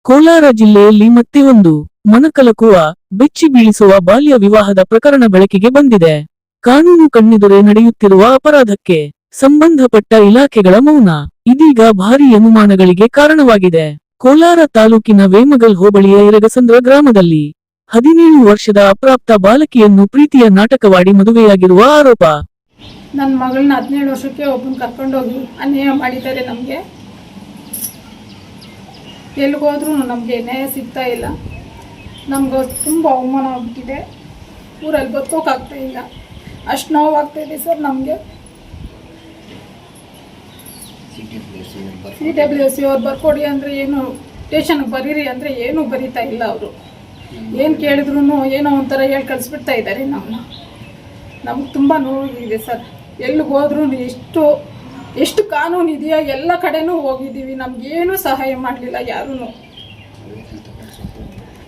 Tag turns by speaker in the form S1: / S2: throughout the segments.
S1: ಕೋಲಾರ ಜಿಲ್ಲೆಯಲ್ಲಿ ಮತ್ತೆ ಒಂದು ಮನಕಲಕುವ ಬೆಚ್ಚಿ ಬೀಳಿಸುವ ಬಾಲ್ಯ ವಿವಾಹದ ಪ್ರಕರಣ ಬೆಳಕಿಗೆ ಬಂದಿದೆ. ಕಾನೂನು ಕಣ್ಣೆದುರೇ ನಡೆಯುತ್ತಿರುವ ಅಪರಾಧಕ್ಕೆ ಸಂಬಂಧಪಟ್ಟ ಇಲಾಖೆಗಳ ಮೌನ ಇದೀಗ ಭಾರೀ ಅನುಮಾನಗಳಿಗೆ ಕಾರಣವಾಗಿದೆ. ಕೋಲಾರ ತಾಲೂಕಿನ ವೇಮಗಲ್ ಹೋಬಳಿಯ ಎರಗಸಂದ್ರ ಗ್ರಾಮದಲ್ಲಿ 17 ವರ್ಷದ ಅಪ್ರಾಪ್ತ ಬಾಲಕಿಯನ್ನು ಪ್ರೀತಿಯ ನಾಟಕವಾಡಿ ಮದುವೆಯಾಗಿರುವ ಆರೋಪ.
S2: ನನ್ನ ಮಗಳನ್ನ 17 ವರ್ಷಕ್ಕೆ ಒಬ್ಬನ ಕರ್ಕೊಂಡೋಗಿ ಅನ್ಯಾಯ ಮಾಡಿದ್ದಾರೆ. ನಮಗೆ ಎಲ್ಲಿಗೋದ್ರೂ ನಮಗೆ ನ್ಯಾಯ ಸಿಗ್ತಾ ಇಲ್ಲ. ನಮ್ಗೆ ತುಂಬ ಅವಮಾನ ಆಗ್ಬಿಟ್ಟಿದೆ. ಊರಲ್ಲಿ ಬದುಕೋಕ್ಕಾಗ್ತಾ ಇಲ್ಲ. ಅಷ್ಟು ನೋವಾಗ್ತಾಯಿದೆ ಸರ್. ನಮಗೆ CWSC ಅವ್ರು ಬರ್ಕೊಡಿ ಅಂದರೆ ಏನು, ಸ್ಟೇಷನ್ಗೆ ಬರೀರಿ ಅಂದರೆ ಏನೂ ಬರೀತಾ ಇಲ್ಲ. ಅವರು ಏನು ಕೇಳಿದ್ರು ಏನೋ ಒಂಥರ ಹೇಳಿ ಕಳಿಸ್ಬಿಡ್ತಾ ಇದ್ದಾರೆ ನಮ್ಗೆ ತುಂಬ ನೋವಿದೆ ಸರ್. ಎಲ್ಲಿಗೋದ್ರೂ ಎಷ್ಟು ಕಾನೂನು ಇದೆಯೋ ಎಲ್ಲ ಕಡೆನೂ ಹೋಗಿದ್ದೀವಿ. ನಮಗೇನು ಸಹಾಯ ಮಾಡಲಿಲ್ಲ ಯಾರೂ.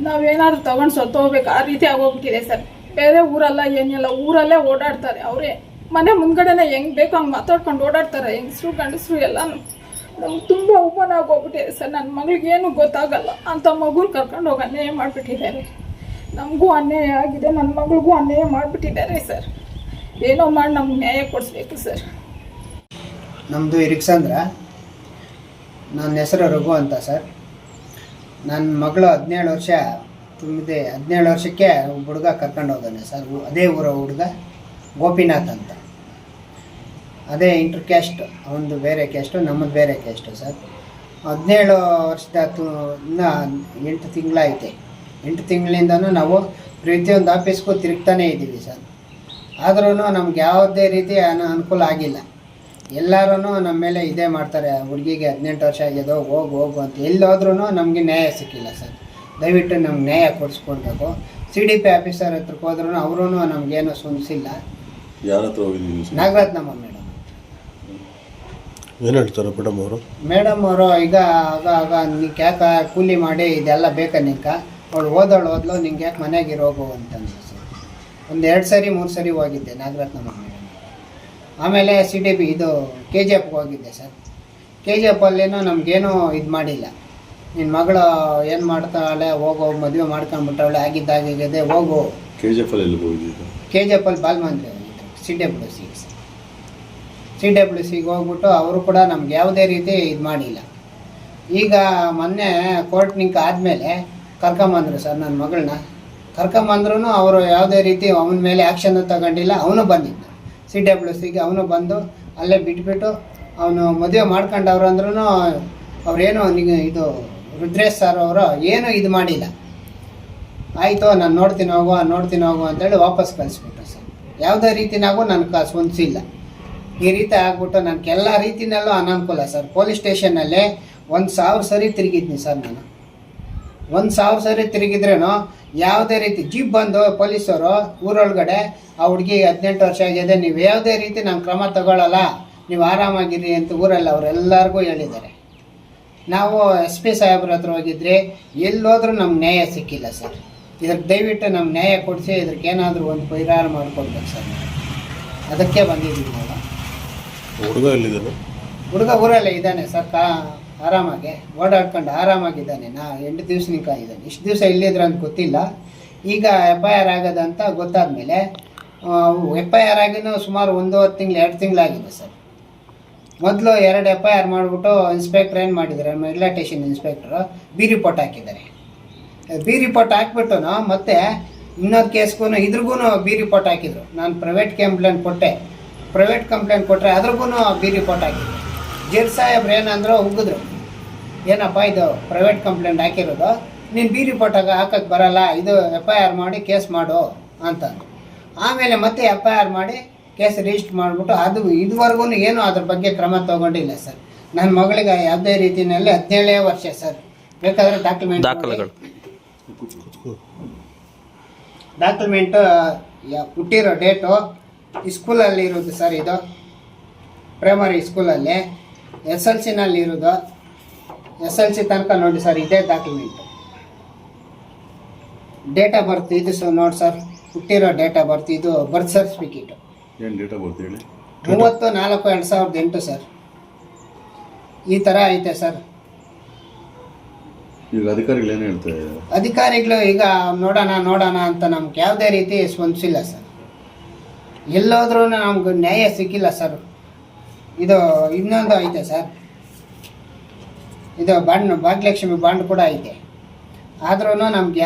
S2: ನಾವೇನಾದ್ರೂ ತೊಗೊಂಡು ಸತ್ತೋಗ್ಬೇಕು ಆ ರೀತಿ ಆಗೋಗ್ಬಿಟ್ಟಿದೆ ಸರ್. ಬೇರೆ ಊರಲ್ಲ ಏನಿಲ್ಲ, ಊರಲ್ಲೇ ಓಡಾಡ್ತಾರೆ. ಅವರೇ ಮನೆ ಮುಂದ್ಗಡೆನೇ ಹೆಂಗೆ ಬೇಕೋ ಹಂಗೆ ಮಾತಾಡ್ಕೊಂಡು ಓಡಾಡ್ತಾರೆ. ಹೆಂಗಸರು ಗಂಡಸರು ಎಲ್ಲನೂ. ನಮ್ಗೆ ತುಂಬ ಅವಮಾನ ಆಗೋಗ್ಬಿಟ್ಟಿದೆ ಸರ್. ನನ್ನ ಮಗಳಿಗೇನು ಗೊತ್ತಾಗಲ್ಲ ಅಂಥ ಮಗುನ ಕರ್ಕೊಂಡು ಹೋಗಿ ಅನ್ಯಾಯ ಮಾಡಿಬಿಟ್ಟಿದ್ದಾರೆ. ನಮಗೂ ಅನ್ಯಾಯ ಆಗಿದೆ, ನನ್ನ ಮಗಳಿಗೂ ಅನ್ಯಾಯ ಮಾಡಿಬಿಟ್ಟಿದ್ದಾರೆ ಸರ್. ಏನೋ ಮಾಡಿ ನಮ್ಗೆ ನ್ಯಾಯ ಕೊಡಿಸ್ಬೇಕು ಸರ್.
S3: ನಮ್ಮದು ಇರಿಕ್ಸಂದ್ರ, ನನ್ನ ಹೆಸರು ರಘು ಅಂತ ಸರ್. ನನ್ನ ಮಗಳು 17 ವರ್ಷ ತುಂಬಿದೆ. 17 ವರ್ಷಕ್ಕೆ ಒಬ್ಬ ಹುಡುಗ ಕರ್ಕೊಂಡು ಹೋದಾನೆ ಸರ್. ಅದೇ ಊರ ಹುಡುಗ ಗೋಪಿನಾಥ್ ಅಂತ. ಅದೇ ಇಂಟರ್ ಕ್ಯಾಸ್ಟ್, ಅವನದು ಬೇರೆ ಕ್ಯಾಸ್ಟು, ನಮ್ಮದು ಬೇರೆ ಕ್ಯಾಸ್ಟು ಸರ್. 17 ವರ್ಷದ ಇನ್ನೂ 8 ತಿಂಗಳೈತೆ. 8 ತಿಂಗಳಿಂದನೂ ನಾವು ಪ್ರತಿಯೊಂದು ಆಫೀಸ್ಗೂ ತಿರುಗ್ತಾನೇ ಇದ್ದೀವಿ ಸರ್. ಆದ್ರೂ ನಮ್ಗೆ ಯಾವುದೇ ರೀತಿ ಅನುಕೂಲ ಆಗಿಲ್ಲ. ಎಲ್ಲರೂ ನಮ್ಮ ಮೇಲೆ ಇದೇ ಮಾಡ್ತಾರೆ. ಹುಡುಗಿಗೆ 18 ವರ್ಷ ಆಗ್ಯದೋ, ಹೋಗು ಅಂತ. ಎಲ್ಲೋದ್ರೂ ನಮಗೆ ನ್ಯಾಯ ಸಿಕ್ಕಿಲ್ಲ ಸರ್. ದಯವಿಟ್ಟು ನಮ್ಗೆ ನ್ಯಾಯ ಕೊಡಿಸ್ಕೊಡ್ಬೇಕು. CDP ಆಫೀಸರ್ ಹತ್ರಕ್ಕೆ ಹೋದ್ರೂ ಅವರೂ ನಮಗೇನು ಸುನಿಸಿಲ್ಲ.
S4: ಯಾರ ಹತ್ರ ಹೋಗಿದ್ದೀವಿ?
S3: ನಾಗರತ್ನಮ್ಮ ಮೇಡಮ್.
S4: ಏನು ಹೇಳ್ತಾರೆ ಮೇಡಮ್ ಅವರು? ಈಗ ಆಗ ನಿಂಗೆ ಯಾಕೆ ಕೂಲಿ ಮಾಡಿ ಇದೆಲ್ಲ ಬೇಕಾ ನಿಂಗೆ? ಅವಳು ಓದ್ಲು ನಿಂಗೆ ಯಾಕೆ ಮನೆಗೆ ಹೋಗು ಅಂತಂದ್ರು ಸರ್. 1-2 ಸರಿ 3 ಸರಿ ಹೋಗಿದ್ದೆ ನಾಗರತ್ನಮ್ಮ ಮೇಡಮ್. ಆಮೇಲೆ CDP ಇದು KGFಗೆ ಹೋಗಿದ್ದೆ ಸರ್. KGFಲ್ಲೇನೋ ನಮಗೇನೂ ಇದು ಮಾಡಿಲ್ಲ. ನಿನ್ನ ಮಗಳು ಏನು ಮಾಡ್ತಾಳೆ, ಹೋಗೋ ಮದುವೆ ಮಾಡ್ಕೊಂಡ್ಬಿಟ್ಟವಳೆ, ಆಗಿದ್ದಾಗಿದೆ, ಹೋಗು. KGFಲ್ಲಿ ಹೋಗಿದ್ದು?
S3: KGFಲ್ಲಿ ಬಾಲ್ಮಂದ್ರೆ ಹೋಗಿದ್ದು. CWCಗೆ ಹೋಗ್ಬಿಟ್ಟು ಅವರು ಕೂಡ ನಮ್ಗೆ ಯಾವುದೇ ರೀತಿ ಇದು ಮಾಡಿಲ್ಲ. ಈಗ ಮೊನ್ನೆ ಕೋರ್ಟ್ ನಿಂಕ ಆದಮೇಲೆ ಕರ್ಕೊಂಬಂದರು ಸರ್ ನನ್ನ ಮಗಳನ್ನ. ಕರ್ಕೊಂಬಂದ್ರೂ ಅವರು ಯಾವುದೇ ರೀತಿ ಅವನ ಮೇಲೆ ಆ್ಯಕ್ಷನ್ನು ತಗೊಂಡಿಲ್ಲ. ಅವನು ಬಂದಿದ್ದ CWCಗೆ. ಅವನು ಬಂದು ಅಲ್ಲೇ ಬಿಟ್ಬಿಟ್ಟು ಅವನು ಮದುವೆ ಮಾಡ್ಕೊಂಡವ್ರು ಅಂದ್ರೂ ಅವ್ರೇನು ಇದು ರುದ್ರೇಶ್ ಸರ್ ಅವರು ಏನೂ ಇದು ಮಾಡಿಲ್ಲ. ಆಯಿತು ನಾನು ನೋಡ್ತೀನಿ ಹೋಗು ಅಂತೇಳಿ ವಾಪಸ್ ಕಳಿಸ್ಬಿಟ್ರು ಸರ್. ಯಾವುದೇ ರೀತಿನಾಗೂ ನನಗೆ ಸ್ಪಂದಿಸಿಲ್ಲ. ಈ ರೀತಿ ಆಗ್ಬಿಟ್ಟು ನನಗೆ ಎಲ್ಲ ರೀತಿಯಲ್ಲೂ ಅನಾನುಕೂಲ ಸರ್. ಪೊಲೀಸ್ ಸ್ಟೇಷನ್ನಲ್ಲೇ 1000 ಸರಿ ತಿರುಗಿದ್ನಿ ಸರ್. ನಾನು 1000 ಸರಿ ತಿರುಗಿದ್ರೇನು ಯಾವುದೇ ರೀತಿ ಜೀಪ್ ಬಂದು ಪೊಲೀಸರು ಊರೊಳಗಡೆ ಆ ಹುಡುಗಿ 18 ವರ್ಷ ಆಗಿದೆ, ನೀವು ಯಾವುದೇ ರೀತಿ ನಾನು ಕ್ರಮ ತಗೊಳ್ಳಲ್ಲ, ನೀವು ಆರಾಮಾಗಿರಿ ಅಂತ ಊರಲ್ಲಿ ಅವರೆಲ್ಲರಿಗೂ ಹೇಳಿದ್ದಾರೆ. ನಾವು SP ಸಾಹೇಬ್ರ ಹತ್ರ ಹೋಗಿದ್ರೆ ಎಲ್ಲೋದ್ರೂ ನಮ್ಗೆ ನ್ಯಾಯ ಸಿಕ್ಕಿಲ್ಲ ಸರ್. ಇದಕ್ಕೆ ದಯವಿಟ್ಟು ನಮ್ಗೆ ನ್ಯಾಯ ಕೊಡಿಸಿ ಇದಕ್ಕೆ ಏನಾದರೂ ಒಂದು ಪರಿಹಾರ ಮಾಡಿಕೊಡ್ಬೇಕು ಸರ್. ಅದಕ್ಕೆ ಬಂದಿದ್ದೀವಿ ನಾವು.
S4: ಹುಡುಗ ಎಲ್ಲಿದ್ದಾನೆ?
S3: ಹುಡುಗ ಊರಲ್ಲೇ ಇದ್ದಾನೆ ಸರ್. ಆರಾಮಾಗಿ ಓಡಾಡ್ಕೊಂಡು ಆರಾಮಾಗಿದ್ದಾನೆ. 8 ದಿವಸ ಇದ್ದಾನೆ. ಇಷ್ಟು ದಿವಸ ಇಲ್ಲಿದ್ರೆ ಅಂತ ಗೊತ್ತಿಲ್ಲ. ಈಗ FIR ಆಗೋದಂತ ಗೊತ್ತಾದ್ಮೇಲೆ FIR ಆಗಿನೂ ಸುಮಾರು 1 ತಿಂಗಳು 2 ತಿಂಗಳಾಗಿದೆ ಸರ್. ಮೊದಲು 2 FIR ಮಾಡಿಬಿಟ್ಟು ಇನ್ಸ್ಪೆಕ್ಟ್ರ್ ಏನು ಮಾಡಿದ್ದಾರೆ, ಮೆಡಿಲೇಟೇಷನ್ ಇನ್ಸ್ಪೆಕ್ಟ್ರು ಬಿ ರಿಪೋರ್ಟ್ ಹಾಕಿದ್ದಾರೆ. ಬಿ ರಿಪೋರ್ಟ್ ಹಾಕ್ಬಿಟ್ಟು ಮತ್ತೆ ಇನ್ನೊಂದು ಕೇಸ್ಗೂ ಇದ್ರಿಗೂ ಬಿ ರಿಪೋರ್ಟ್ ಹಾಕಿದ್ರು. ನಾನು ಪ್ರೈವೇಟ್ ಕಂಪ್ಲೇಂಟ್ ಕೊಟ್ಟರೆ ಅದ್ರಿಗೂ ಬಿ ರಿಪೋರ್ಟ್ ಹಾಕಿದ್ರು. ಜಡ್ಜ್ ಸಾಹೇಬ್ರು ಏನಂದ್ರು ಉಗಿದ್ರು, ಏನಪ್ಪ ಇದು ಪ್ರೈವೇಟ್ ಕಂಪ್ಲೇಂಟ್ ಹಾಕಿರೋದು, ನೀನು ಬಿ ರಿಪೋರ್ಟ್ ಹಾಕಕ್ಕೆ ಬರಲ್ಲ, ಇದು FIR ಮಾಡಿ ಕೇಸ್ ಮಾಡು ಅಂತಂದು. ಆಮೇಲೆ ಮತ್ತೆ FIR ಮಾಡಿ ಕೇಸ್ ರಿಜಿಸ್ಟರ್ ಮಾಡಿಬಿಟ್ಟು ಅದು ಇದುವರೆಗೂ ಏನೂ ಅದ್ರ ಬಗ್ಗೆ ಕ್ರಮ ತೊಗೊಂಡಿಲ್ಲ ಸರ್. ನನ್ನ ಮಗಳಿಗೆ ಯಾವುದೇ ರೀತಿಯಲ್ಲಿ 17 ವರ್ಷ ಸರ್. ಬೇಕಾದರೆ ಡಾಕ್ಯುಮೆಂಟು ಹುಟ್ಟಿರೋ ಡೇಟು ಸ್ಕೂಲಲ್ಲಿ ಇರೋದು ಸರ್. ಇದು ಪ್ರೈಮರಿ ಸ್ಕೂಲಲ್ಲಿ SLCನಲ್ಲಿ ಇರೋದು. SLC ತನಕ ನೋಡಿ ಸರ್. ಇದೇ ಡಾಕ್ಯುಮೆಂಟು. ಡೇಟ್ ಆಫ್ ಬರ್ತ್ ಇದು ನೋಡಿ ಸರ್. ಹುಟ್ಟಿರೋ ಡೇಟ್ ಆಫ್ ಬರ್ತ್ ಇದು ಬರ್ತ್ ಸರ್ಟಿಫಿಕೇಟು.
S4: ಏನು ಡೇಟ್ ಆಫ್ ಬರ್ತ್ ಹೇಳಿ?
S3: 30/4/2008 ಸರ್. ಈ ಥರ ಐತೆ ಸರ್.
S5: ಈಗ ಅಧಿಕಾರಿಗಳು ಏನು ಹೇಳ್ತಾರೆ?
S3: ಅಧಿಕಾರಿಗಳು ಈಗ ನೋಡೋಣ ನೋಡೋಣ ಅಂತ ನಮ್ಗೆ ಯಾವುದೇ ರೀತಿ ಸ್ಪಂದಿಸಿಲ್ಲ ಸರ್. ಎಲ್ಲೋದ್ರೂ ನಮ್ಗೆ ನ್ಯಾಯ ಸಿಕ್ಕಿಲ್ಲ ಸರ್. ಇದು ಇನ್ನೊಂದು ಐತೆ ಸರ್, ಇದು ಬಾಂಡ್ ಭಾಗ್ಯಲಕ್ಷ್ಮಿ ಬಾಂಡ್ ಕೂಡ ಐತೆ. ಆದ್ರೂ ನಮ್ಗೆ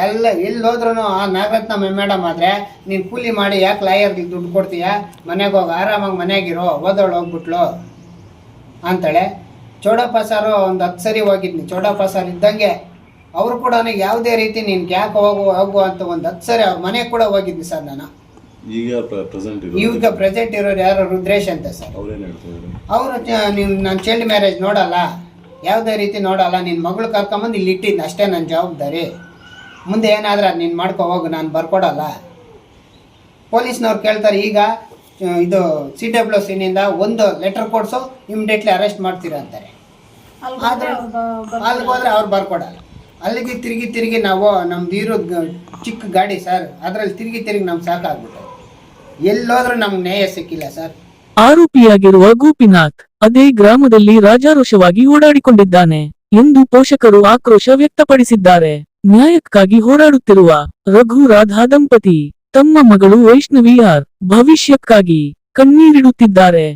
S3: ಎಲ್ಲೋದ್ರೂ ಆ ನಾಗರತ್ನ ಮೇಡಮ್ ಆದರೆ ನೀನು ಕೂಲಿ ಮಾಡಿ ಯಾಕೆ ಲಾಯರ್ಗೆ ದುಡ್ಡು ಕೊಡ್ತೀಯ, ಮನೆಗೆ ಹೋಗಿ ಆರಾಮಾಗಿ ಮನೆಗಿರೋ, ಓದೋಳು ಹೋಗ್ಬಿಟ್ಲು ಅಂತಾಳೆ. ಚೌಡಪ್ಪ ಸಾರು ಒಂದು 10 ಸರಿ ಹೋಗಿದ್ನಿ. ಚೌಡಪ್ಪ ಸಾರ್ ಇದ್ದಂಗೆ ಅವರು ಕೂಡ ಯಾವುದೇ ರೀತಿ ನಿನ್ಗೆ ಯಾಕೆ ಹೋಗು ಅಂತ ಒಂದು 10 ಸರಿ ಅವ್ರ ಮನೆಗೆ ಕೂಡ ಹೋಗಿದ್ನಿ ಸರ್ ನಾನು.
S5: ಈಗ
S3: ಪ್ರೆಸೆಂಟ್ ಇರೋರು ಯಾರು ರುದ್ರೇಶ್ ಅಂತ ಸರ್.
S5: ಅವ್ರೇನು ಹೇಳ್ತಾರೆ?
S3: ಅವರು ನೀವು ನನ್ನ ಚೈಲ್ಡ್ ಮ್ಯಾರೇಜ್ ನೋಡಲ್ಲ, ಯಾವುದೇ ರೀತಿ ನೋಡಲ್ಲ, ನಿನ್ನ ಮಗಳು ಕರ್ಕೊಂಬಂದು ಇಲ್ಲಿ ಇಟ್ಟಿದ್ದು ಅಷ್ಟೇ ನನ್ನ ಜವಾಬ್ದಾರಿ, ಮುಂದೆ ಏನಾದ್ರೆ ಅದು ನೀನು ಮಾಡ್ಕೊ ಹೋಗು, ನಾನು ಬರ್ಕೊಡಲ್ಲ. ಪೊಲೀಸ್ನವ್ರು ಕೇಳ್ತಾರೆ, ಈಗ ಇದು CWCನಿಂದ ಒಂದು ಲೆಟರ್ ಕೊಡಿಸೋ ಇಮಿಡಿಯೇಟ್ಲಿ ಅರೆಸ್ಟ್ ಮಾಡ್ತೀರಾ ಅಂತಾರೆ. ಆದರೆ ಅಲ್ಲಿಗೆ ಹೋದ್ರೆ ಅವ್ರು ಬರ್ಕೊಡಲ್ಲ. ಅಲ್ಲಿಗೆ ತಿರುಗಿ ನಾವು ನಮ್ದು ಇರೋ ಚಿಕ್ಕ ಗಾಡಿ ಸರ್, ಅದರಲ್ಲಿ ತಿರುಗಿ ನಮ್ಗೆ ಸಾಕಾಗ್ಬಿಟ್ಟು ಎಲ್ಲೋದ್ರೂ ನಮ್ಗೆ ನ್ಯಾಯ ಸಿಕ್ಕಿಲ್ಲ ಸರ್.
S1: ಆರೋಪಿಯಾಗಿರುವ ಗೋಪಿನಾಥ್ ಅದೇ ಗ್ರಾಮದಲ್ಲಿ ರಾಜಾರೋಷವಾಗಿ ಓಡಾಡಿಕೊಂಡಿದ್ದಾನೆ ಎಂದು ಪೋಷಕರು ಆಕ್ರೋಶ ವ್ಯಕ್ತಪಡಿಸಿದ್ದಾರೆ. ನ್ಯಾಯಕ್ಕಾಗಿ ಹೋರಾಡುತ್ತಿರುವ ರಘು ರಾಧಾ ದಂಪತಿ ತಮ್ಮ ಮಗಳು ವೈಷ್ಣವಿ ಆರ್ ಭವಿಷ್ಯಕ್ಕಾಗಿ ಕಣ್ಣೀರಿಡುತ್ತಿದ್ದಾರೆ.